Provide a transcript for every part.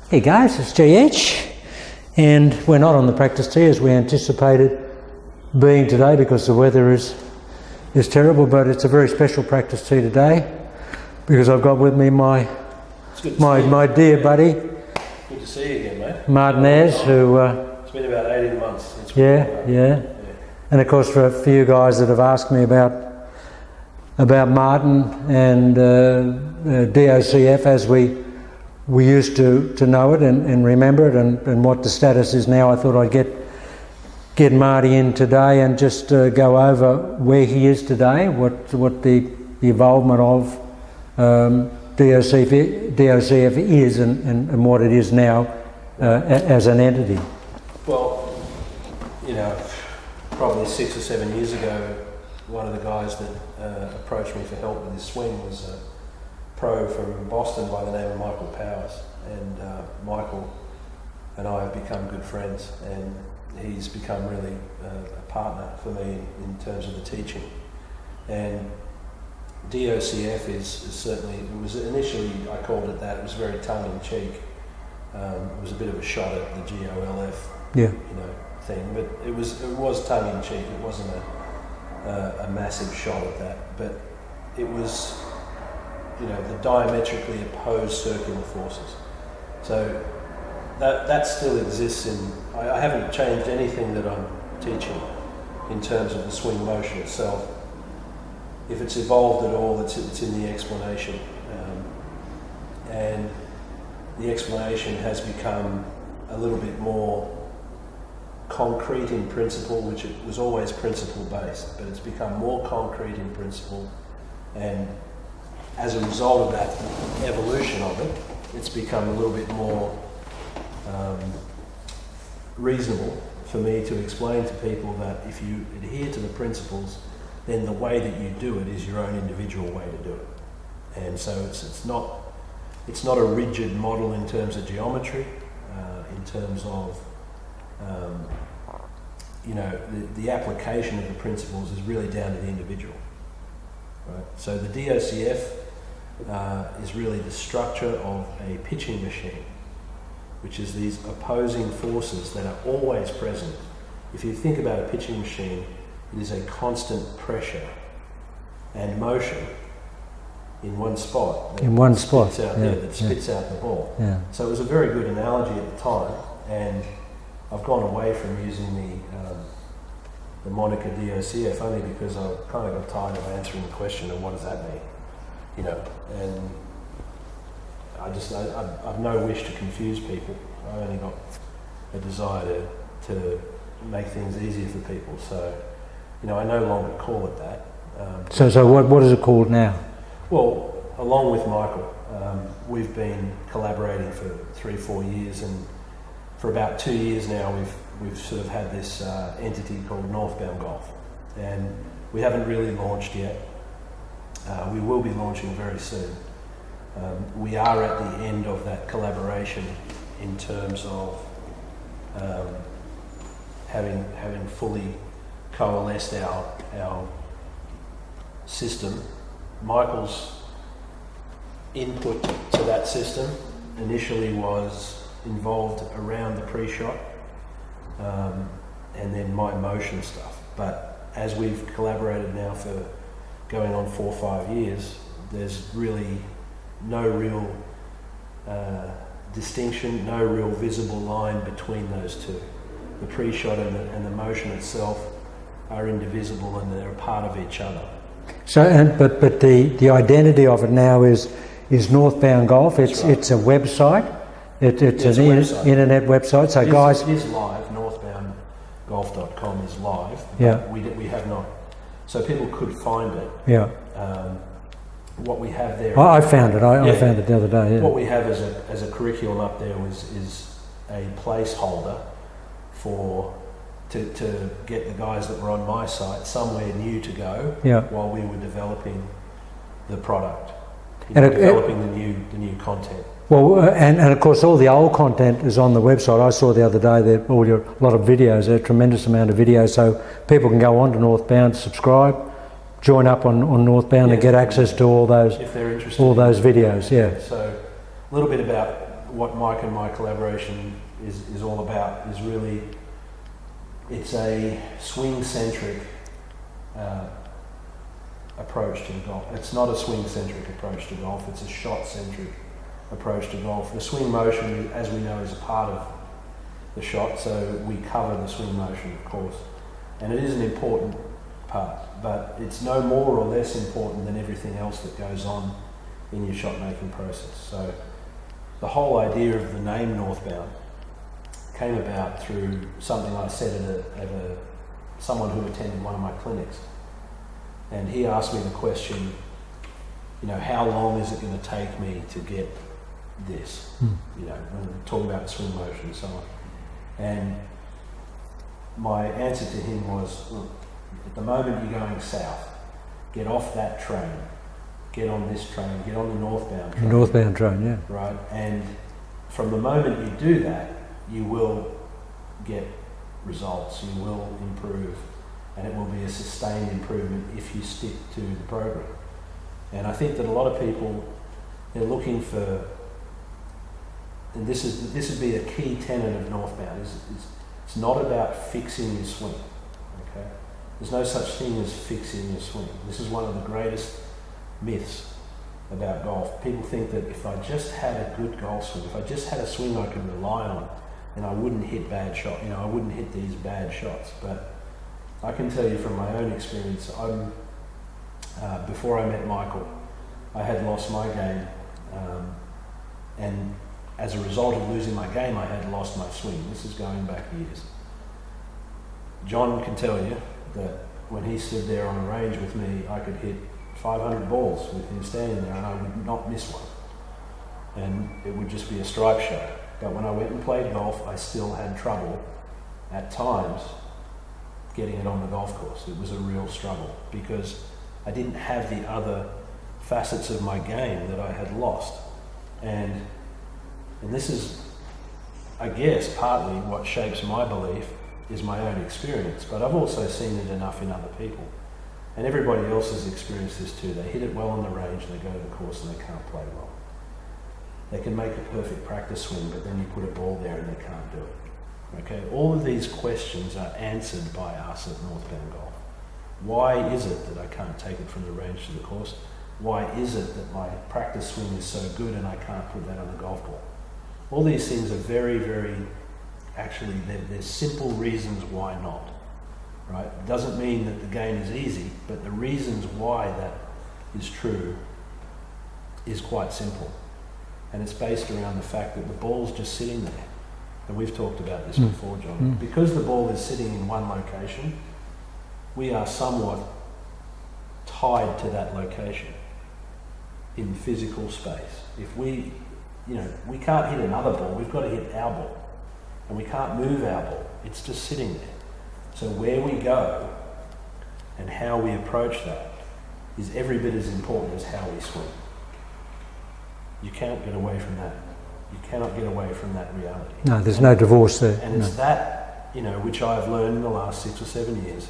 Hey guys, it's GH, and we're not on the practice tee as we anticipated being today because the weather is terrible, but it's a very special practice tee today because I've got with me my dear buddy. Good to see you again, mate. Martin Ayers, who... it's been about 18 months since we yeah. And of course for you guys that have asked me about Martin and DOCF as we used to know it and remember it and what the status is now, I thought I'd get Marty in today and just go over where he is today, what the involvement of DOCF is and what it is now as an entity. Well, you know, probably 6 or 7 years ago, one of the guys that approached me for help with his swing was a pro from Boston by the name of Michael Powers, and Michael and I have become good friends, and he's become really a partner for me in terms of the teaching. And DOCF is certainly, it was initially, I called it that, it was very tongue-in-cheek. It was a bit of a shot at the GOLF thing, but it was tongue-in-cheek. It wasn't a massive shot at that, but it was, the diametrically opposed circular forces. So that still exists I haven't changed anything that I'm teaching in terms of the swing motion itself. If it's evolved at all, it's in the explanation. And the explanation has become a little bit more concrete in principle, which it was always principle based, but it's become more concrete in principle, and as a result of that evolution of it, it's become a little bit more reasonable for me to explain to people that if you adhere to the principles, then the way that you do it is your own individual way to do it. And so it's not a rigid model in terms of geometry, in terms of the application of the principles is really down to the individual. Right? So the DOCF is really the structure of a pitching machine, which is these opposing forces that are always present. If you think about a pitching machine, it is a constant pressure and motion in one spot. That spits out the ball. Yeah. So it was a very good analogy at the time, and I've gone away from using the moniker DOCF only because I kind of got tired of answering the question of what does that mean, and I've no wish to confuse people. I only got a desire to make things easier for people. So, I no longer call it that. So what is it called now? Well, along with Michael, we've been collaborating for 3-4 years, and for about 2 years now we've sort of had this entity called Northbound Golf, and we haven't really launched yet. We will be launching very soon. We are at the end of that collaboration in terms of having fully coalesced our system. Michael's input to that system initially was involved around the pre-shot and then my motion stuff. But as we've collaborated now for going on 4 or 5 years, there's really no real distinction, no real visible line between those two. The pre-shot and the motion itself are indivisible, and they're a part of each other. So, but the identity of it now is Northbound Golf. It's right. It's a website. It's an internet website. So it guys, is live. Northboundgolf.com is live. Yeah. We have not. So people could find it. Yeah. What we have there. I found it. I found it the other day. Yeah. What we have as a curriculum up there is a placeholder to get the guys that were on my site somewhere new to go while we were developing the product, developing the new content. Well, and of course all the old content is on the website. I saw the other day that a lot of videos, a tremendous amount of videos, so people can go on to Northbound, subscribe, join up on Northbound and get access to all those if they're interested all those videos. Yeah. So a little bit about what Mike and my collaboration is all about is really, it's a swing-centric approach to golf. It's not a swing-centric approach to golf, it's a shot-centric approach to golf. The swing motion, as we know, is a part of the shot, so we cover the swing motion, of course. And it is an important part, but it's no more or less important than everything else that goes on in your shot-making process. So the whole idea of the name Northbound came about through something I said at someone who attended one of my clinics. And he asked me the question, you know, how long is it going to take me to get this? You know, when we're talking about the swing motion and so on. And my answer to him was, look, at the moment you're going south, get off that train, get on this train, get on the northbound train. Northbound train, yeah. Right, and from the moment you do that, you will get results, you will improve, and it will be a sustained improvement if you stick to the program. And I think that a lot of people, they're looking for, and this would be a key tenet of Northbound, it's not about fixing your swing, okay? There's no such thing as fixing your swing. This is one of the greatest myths about golf. People think that if I just had a good golf swing, if I just had a swing I could rely on, then I wouldn't hit bad shots, you know, I wouldn't hit these bad shots. But I can tell you from my own experience, before I met Michael, I had lost my game, and as a result of losing my game, I had lost my swing. This is going back years. John can tell you that when he stood there on a range with me, I could hit 500 balls with him standing there and I would not miss one. And it would just be a stripe shot. But when I went and played golf, I still had trouble at times getting it on the golf course. It was a real struggle because I didn't have the other facets of my game that I had lost. And this is, I guess, partly what shapes my belief is my own experience, but I've also seen it enough in other people. And everybody else has experienced this too. They hit it well on the range, and they go to the course and they can't play well. They can make a perfect practice swing, but then you put a ball there and they can't do it. Okay, all of these questions are answered by us at Northbound Golf. Why is it that I can't take it from the range to the course? Why is it that my practice swing is so good and I can't put that on the golf ball? All these things are very, very, actually, there's simple reasons why not, right? It doesn't mean that the game is easy, but the reasons why that is true is quite simple. And it's based around the fact that the ball's just sitting there. And we've talked about this before, John. Because the ball is sitting in one location, we are somewhat tied to that location in physical space. If we can't hit another ball, we've got to hit our ball. And we can't move our ball, it's just sitting there. So where we go and how we approach that is every bit as important as how we swing. You can't get away from that. You cannot get away from that reality. No, there's no divorce there. And it's that, which I've learned in the last 6 or 7 years,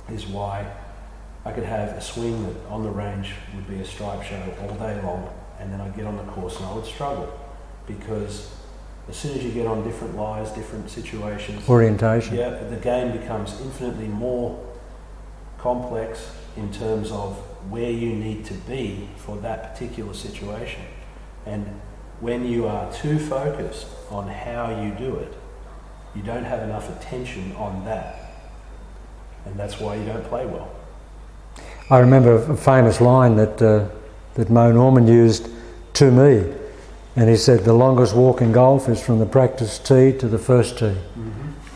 is why I could have a swing that on the range would be a stripe show all day long, and then I'd get on the course and I would struggle. Because as soon as you get on different lies, different situations, orientation, the game becomes infinitely more complex in terms of where you need to be for that particular situation. And when you are too focused on how you do it, you don't have enough attention on that. And that's why you don't play well. I remember a famous line that Mo Norman used to me. And he said, the longest walk in golf is from the practice tee to the first tee.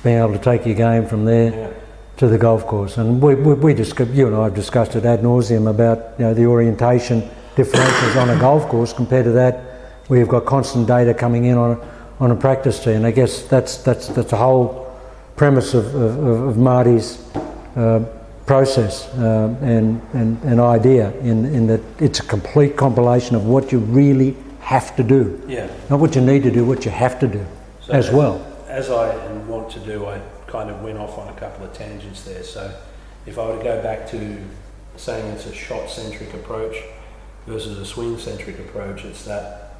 Being able to take your game from there to the golf course. And you and I have discussed it ad nauseum about the orientation differentials on a golf course compared to that where you've got constant data coming in on a practice tee. And I guess that's the whole premise of Marty's process and idea in that it's a complete compilation of what you really have to do. Yeah. Not what you need to do, what you have to do so as well. As I want to do, I kind of went off on a couple of tangents there. So if I were to go back to saying it's a shot-centric approach versus a swing-centric approach, it's that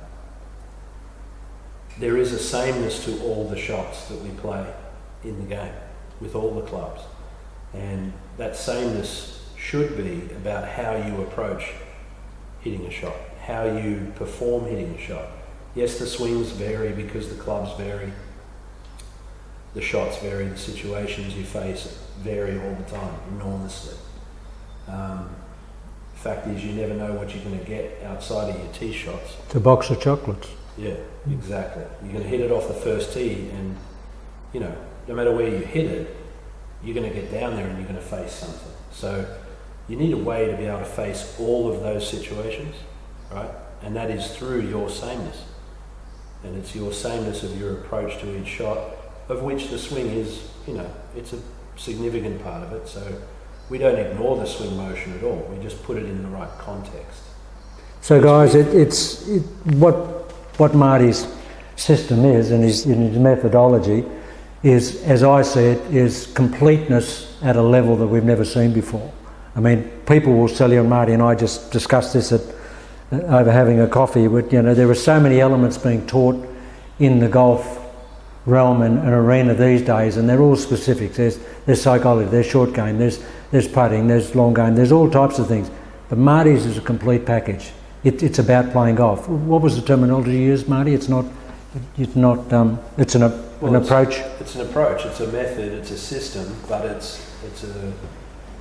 there is a sameness to all the shots that we play in the game with all the clubs, and that sameness should be about how you approach hitting a shot, how you perform hitting a shot. Yes, the swings vary because the clubs vary, the shots vary, the situations you face vary all the time, enormously. Fact is, you never know what you're going to get outside of your tee shots. It's a box of chocolates. Yeah, exactly. You're going to hit it off the first tee, and you know, no matter where you hit it, you're going to get down there and you're going to face something. So you need a way to be able to face all of those situations, right? And that is through your sameness. And it's your sameness of your approach to each shot, of which the swing is, you know, it's a significant part of it. So we don't ignore the swing motion at all. We just put it in the right context. So guys, what Marty's system is, and his methodology is, as I see it, is completeness at a level that we've never seen before. I mean, people will tell you, and Marty and I just discussed this over having a coffee, but you know, there are so many elements being taught in the golf realm and arena these days, and they're all specifics. There's psychology, there's short game, there's putting, there's long game, there's all types of things. But Marty's is a complete package. It's about playing golf. What was the terminology you used, Marty? It's an approach. It's an approach. It's a method. It's a system. But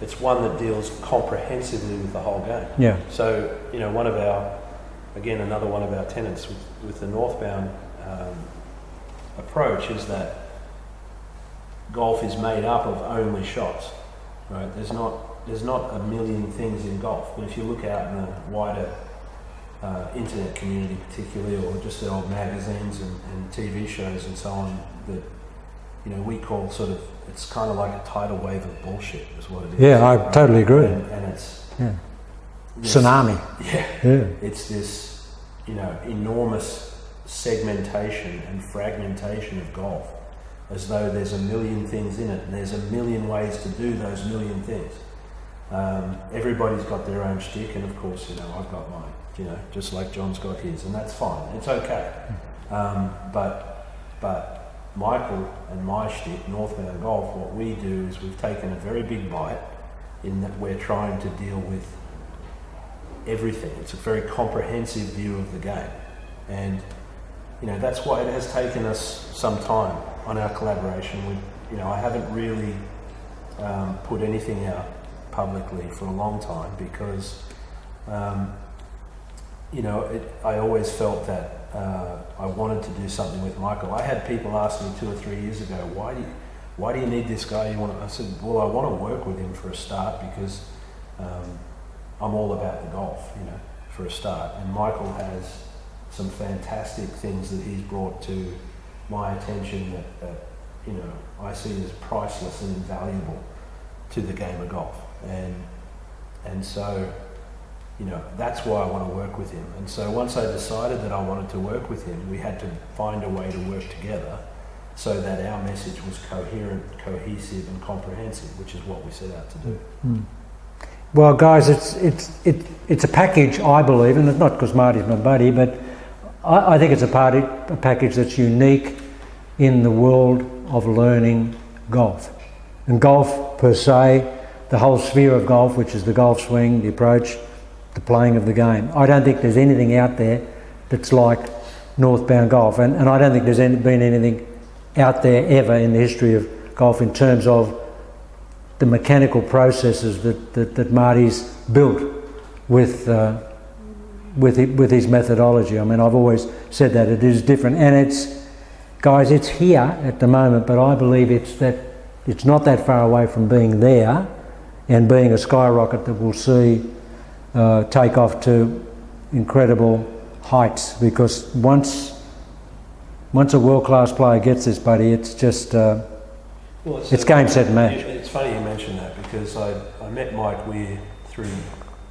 it's one that deals comprehensively with the whole game. Yeah. So you know, another one of our tenets with the northbound approach is that golf is made up of only shots. Right? There's not a million things in golf. But if you look out in the wider internet community particularly, or just the old magazines and TV shows and so on, that you know, we call sort of, it's kind of like a tidal wave of bullshit is what it is. Yeah, I totally agree. And it's tsunami. Yeah. It's this, you know, enormous segmentation and fragmentation of golf, as though there's a million things in it and there's a million ways to do those million things. Everybody's got their own shtick, and of course, you know, I've got mine. You know, just like John's got his, and that's fine. It's okay. But Michael and my shtick, Northbound Golf, what we do is we've taken a very big bite in that we're trying to deal with everything. It's a very comprehensive view of the game, and you know, that's why it has taken us some time on our collaboration. You know, I haven't really put anything out publicly for a long time because. You know, I always felt that I wanted to do something with Michael. I had people ask me 2 or 3 years ago, why do you need this guy? I said, well, I want to work with him for a start because I'm all about the golf, you know, for a start. And Michael has some fantastic things that he's brought to my attention that you know, I see as priceless and invaluable to the game of golf. And so, you know, that's why I want to work with him. And so once I decided that I wanted to work with him, we had to find a way to work together so that our message was coherent, cohesive and comprehensive, which is what we set out to do. Well, guys, it's a package, I believe, and it's not because Marty's my buddy, but I think it's a package that's unique in the world of learning golf. And golf per se, the whole sphere of golf, which is the golf swing, the approach, the playing of the game. I don't think there's anything out there that's like Northbound Golf, and I don't think there's been anything out there ever in the history of golf in terms of the mechanical processes that Marty's built with his methodology. I mean, I've always said that it is different, and it's here at the moment, but I believe it's not that far away from being there and being a skyrocket that we'll see take off to incredible heights, because once a world-class player gets this, buddy, it's just it's game, set and match. It's funny you mention that, because I met Mike Weir through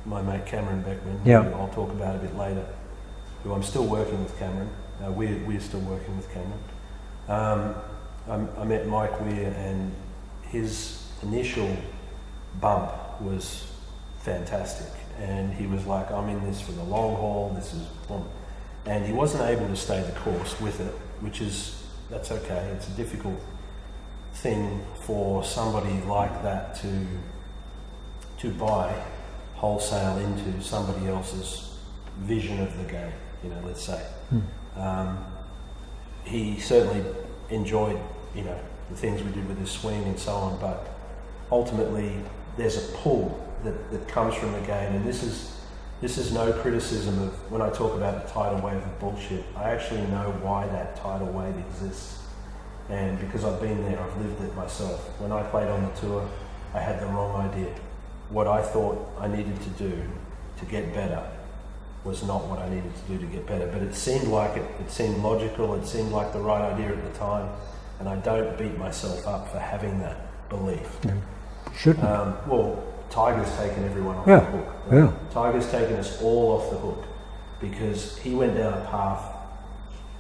my mate Cameron Beckman, who I'll talk about a bit later, who I'm still working with Cameron. We're still working with Cameron. I met Mike Weir, and his initial bump was fantastic. And he was like, I'm in this for the long haul, and he wasn't able to stay the course with it, that's okay. It's a difficult thing for somebody like that to buy wholesale into somebody else's vision of the game, let's say. He certainly enjoyed, the things we did with his swing and so on, but ultimately there's a pull that comes from the game, and this is no criticism of when I talk about the tidal wave of bullshit. I actually know why that tidal wave exists, and because I've been there, I've lived it myself. When I played on the tour, I had the wrong idea. What I thought I needed to do to get better was not what I needed to do to get better, but it seemed like it seemed logical, it seemed like the right idea at the time, and I don't beat myself up for having that belief. Shouldn't. Well, Tiger's taken everyone off the hook. Right? Yeah. Tiger's taken us all off the hook because he went down a path.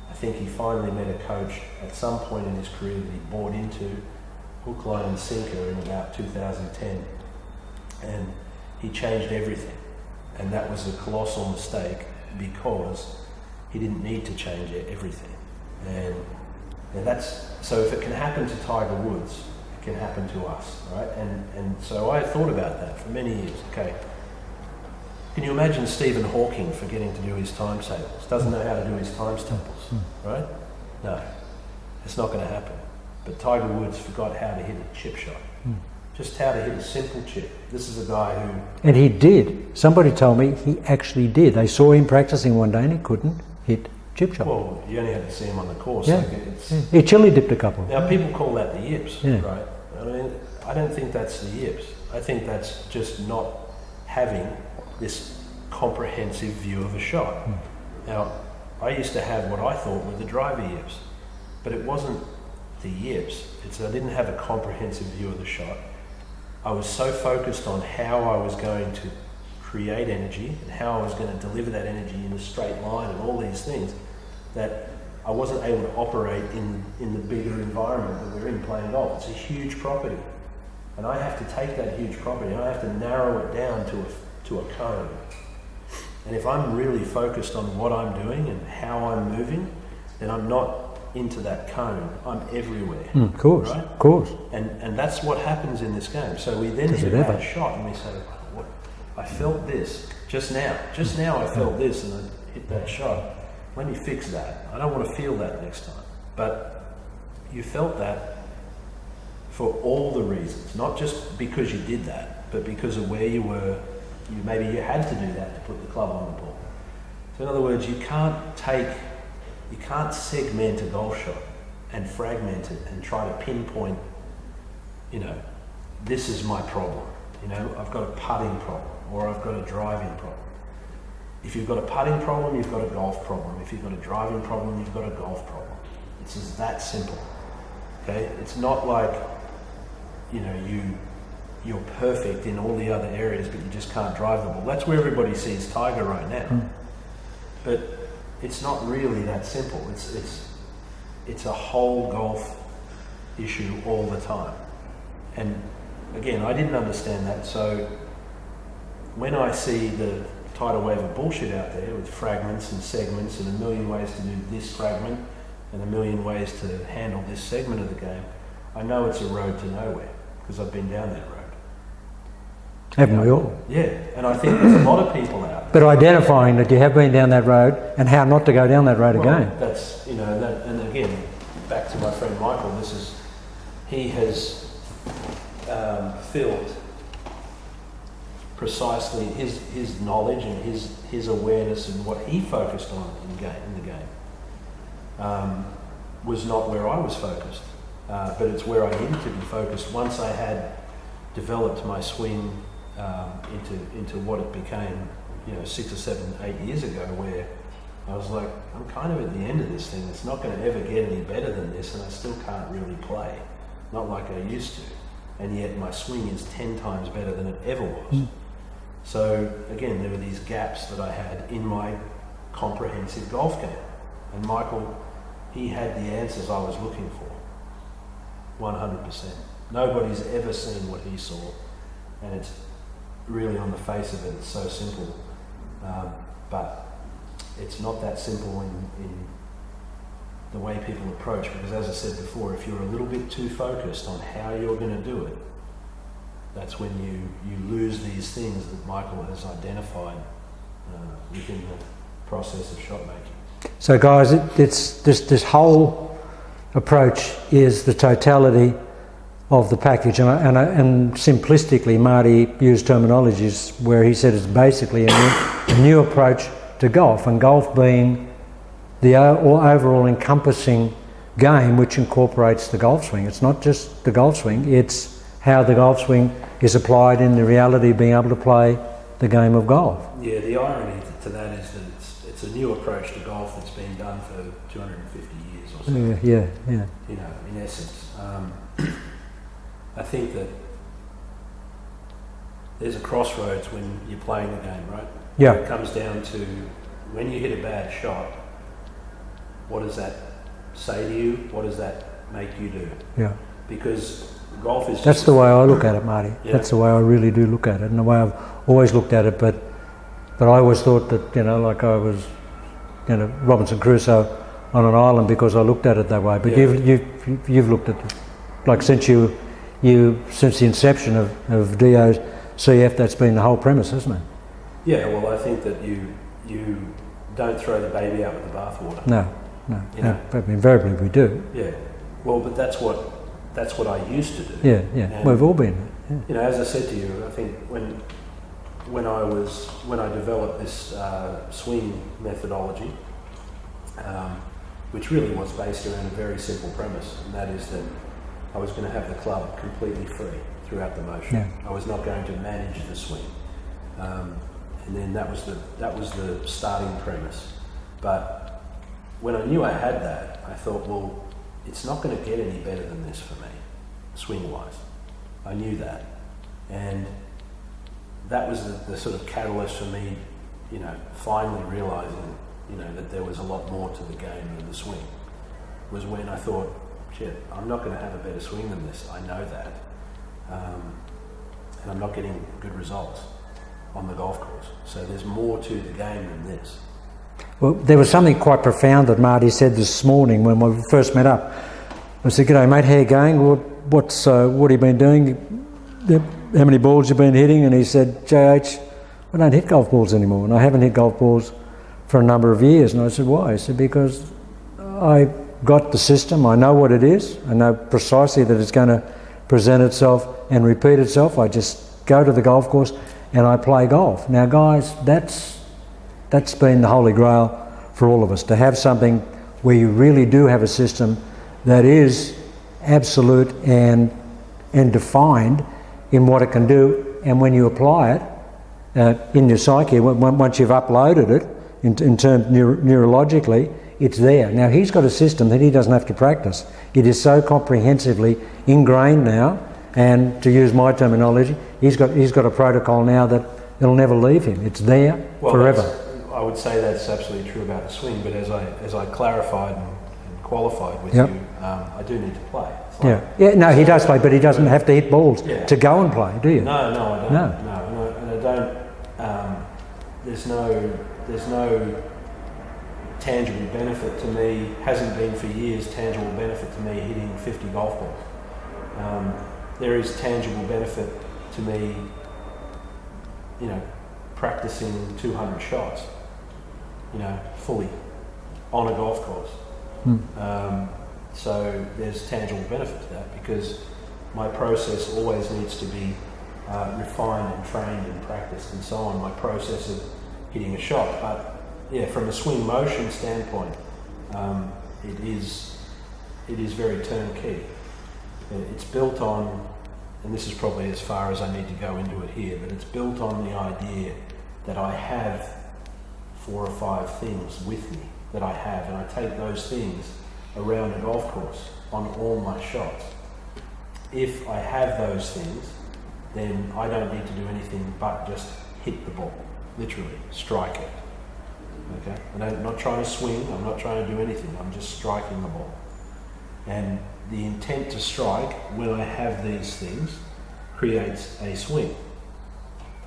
I think he finally met a coach at some point in his career that he bought into, hook, line and sinker, in about 2010, and he changed everything. And that was a colossal mistake because he didn't need to change everything. And that's, so if it can happen to Tiger Woods, it can happen to us, right? And so I thought about that for many years. Okay, can you imagine Stephen Hawking forgetting to do his times tables? Doesn't know how to do his times tables, right? No, it's not going to happen. But Tiger Woods forgot how to hit a chip shot. Just how to hit a simple chip. This is a guy who... And he did. Somebody told me he actually did. They saw him practicing one day and he couldn't hit chip shot. Well, you only had to see him on the course. Yeah. He chili dipped a couple. Now, people call that the yips, right? I mean, I don't think that's the yips. I think that's just not having this comprehensive view of a shot. Now, I used to have what I thought were the driver yips, but it wasn't the yips. I didn't have a comprehensive view of the shot. I was so focused on how I was going to create energy and how I was going to deliver that energy in a straight line and all these things that I wasn't able to operate in the bigger environment that we're in playing golf. It's a huge property, and I have to take that huge property and I have to narrow it down to a cone. And if I'm really focused on what I'm doing and how I'm moving, then I'm not into that cone. I'm everywhere. Of course, right? Of course. And that's what happens in this game. So we then hit a bad shot and we say, "What? I felt this just now. Just now I felt this and I hit that shot. Let me fix that. I don't want to feel that next time." But you felt that for all the reasons, not just because you did that, but because of where you were. Maybe you had to do that to put the club on the ball. So in other words, you can't segment a golf shot and fragment it and try to pinpoint, this is my problem. I've got a putting problem or I've got a driving problem. If you've got a putting problem, you've got a golf problem. If you've got a driving problem, you've got a golf problem. It's just that simple. Okay? It's not like, you're perfect in all the other areas, but you just can't drive the ball. That's where everybody sees Tiger right now. But it's not really that simple. It's a whole golf issue all the time. And again, I didn't understand that. So when I see the tidal wave of bullshit out there with fragments and segments and a million ways to do this fragment and a million ways to handle this segment of the game, I know it's a road to nowhere because I've been down that road. Haven't we all? Yeah, and I think there's a lot of people out there. But identifying that you have been down that road and how not to go down that road again. That's, and again, back to my friend Michael, he has filled precisely his knowledge and his awareness and what he focused on in the game was not where I was focused, but it's where I needed to be focused once I had developed my swing into what it became, 6 or 7, 8 years ago, where I was like, I'm kind of at the end of this thing. It's not going to ever get any better than this, and I still can't really play, not like I used to. And yet my swing is 10 times better than it ever was. So again, there were these gaps that I had in my comprehensive golf game. And Michael, he had the answers I was looking for, 100%. Nobody's ever seen what he saw, and it's really on the face of it, it's so simple. But it's not that simple in the way people approach, because as I said before, if you're a little bit too focused on how you're going to do it, that's when you lose these things that Michael has identified within the process of shot making. So guys, it's this whole approach is the totality of the package, and simplistically Marty used terminologies where he said it's basically a new approach to golf, and golf being the overall encompassing game which incorporates the golf swing. It's not just the golf swing, it's how the golf swing is applied in the reality of being able to play the game of golf. Yeah, the irony to that is that it's a new approach to golf that's been done for 250 years or so. Yeah. You know, in essence. I think that there's a crossroads when you're playing the game, right? Yeah. It comes down to when you hit a bad shot, what does that say to you? What does that make you do? Yeah. Because golf is... That's the way I look at it, Marty. Yeah. That's the way I really do look at it, and the way I've always looked at it, but I always thought that, like I was, Robinson Crusoe on an island because I looked at it that way. But Yeah. you've looked at it, like since the inception of DOCF, that's been the whole premise, hasn't it? Yeah, well, I think that you don't throw the baby out with the bathwater. No. You know? But invariably we do. Yeah. Well, but that's what I used to do. Yeah. And, We've all been. Yeah. As I said to you, I think when I developed this swing methodology, which really was based around a very simple premise, and that is that I was going to have the club completely free throughout the motion. Yeah. I was not going to manage the swing, and then that was the starting premise. But when I knew I had that, I thought, well, it's not going to get any better than this for me, swing-wise. I knew that, and that was the sort of catalyst for me, finally realising, that there was a lot more to the game than the swing. Was when I thought, shit, I'm not going to have a better swing than this. I know that, and I'm not getting good results on the golf course. So there's more to the game than this. Well, there was something quite profound that Marty said this morning when we first met up. I said, "G'day, mate. How you going? What have you been doing? How many balls you been hitting?" And he said, "JH, I don't hit golf balls anymore, and I haven't hit golf balls for a number of years." And I said, "Why?" He said, "Because I got the system. I know what it is. I know precisely that it's going to present itself and repeat itself. I just go to the golf course and I play golf." Now, guys, that's been the holy grail for all of us, to have something where you really do have a system that is absolute and defined in what it can do, and when you apply it in your psyche, once you've uploaded it in terms neurologically, it's there. Now, he's got a system that he doesn't have to practice. It is so comprehensively ingrained now, and to use my terminology, he's got a protocol now that it'll never leave him. It's there forever. I would say that's absolutely true about the swing, but as I clarified and qualified with Yep. you, I do need to play. It's No, he does play, but he doesn't have to hit balls to go and play, do you? No, I don't. No. And I don't. There's no tangible benefit to me. Hasn't been for years. Tangible benefit to me hitting 50 golf balls. There is tangible benefit to me, practicing 200 shots, fully on a golf course. So there's tangible benefit to that, because my process always needs to be refined and trained and practiced and so on, my process of hitting a shot. But yeah, from a swing motion standpoint, it is very turnkey. It's built on, and this is probably as far as I need to go into it here, but it's built on the idea that I have 4 or 5 things with me that I have, and I take those things around a golf course on all my shots. If I have those things, then I don't need to do anything but just hit the ball, literally strike it. Okay, I'm not trying to swing, I'm not trying to do anything, I'm just striking the ball. And the intent to strike, when I have these things, creates a swing.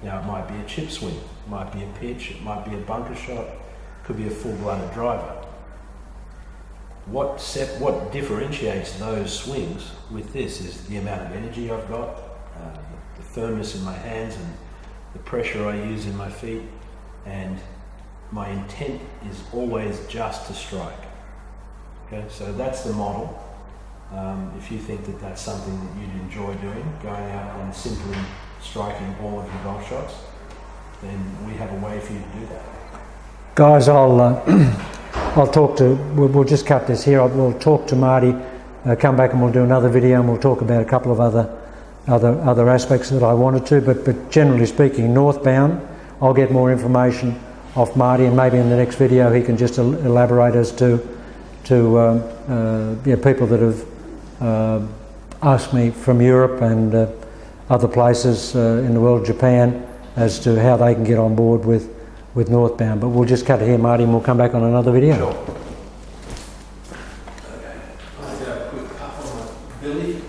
Now, it might be a chip swing, it might be a pitch, it might be a bunker shot, could be a full-blooded driver. What differentiates those swings with this is the amount of energy I've got, the firmness in my hands and the pressure I use in my feet, and my intent is always just to strike. Okay, so that's the model. If you think that that's something that you'd enjoy doing, going out and simply striking all of your golf shots, then we have a way for you to do that. Guys, I'll talk to, we'll just cut this here. We'll talk to Marty, come back and we'll do another video and we'll talk about a couple of other aspects that I wanted to, but generally speaking, northbound, I'll get more information off Marty, and maybe in the next video he can just elaborate as to people that have asked me from Europe and other places in the world, Japan, as to how they can get on board with northbound. But we'll just cut it here, Marty, and we'll come back on another video. Sure. Okay, I'll do a quick puff on my belly.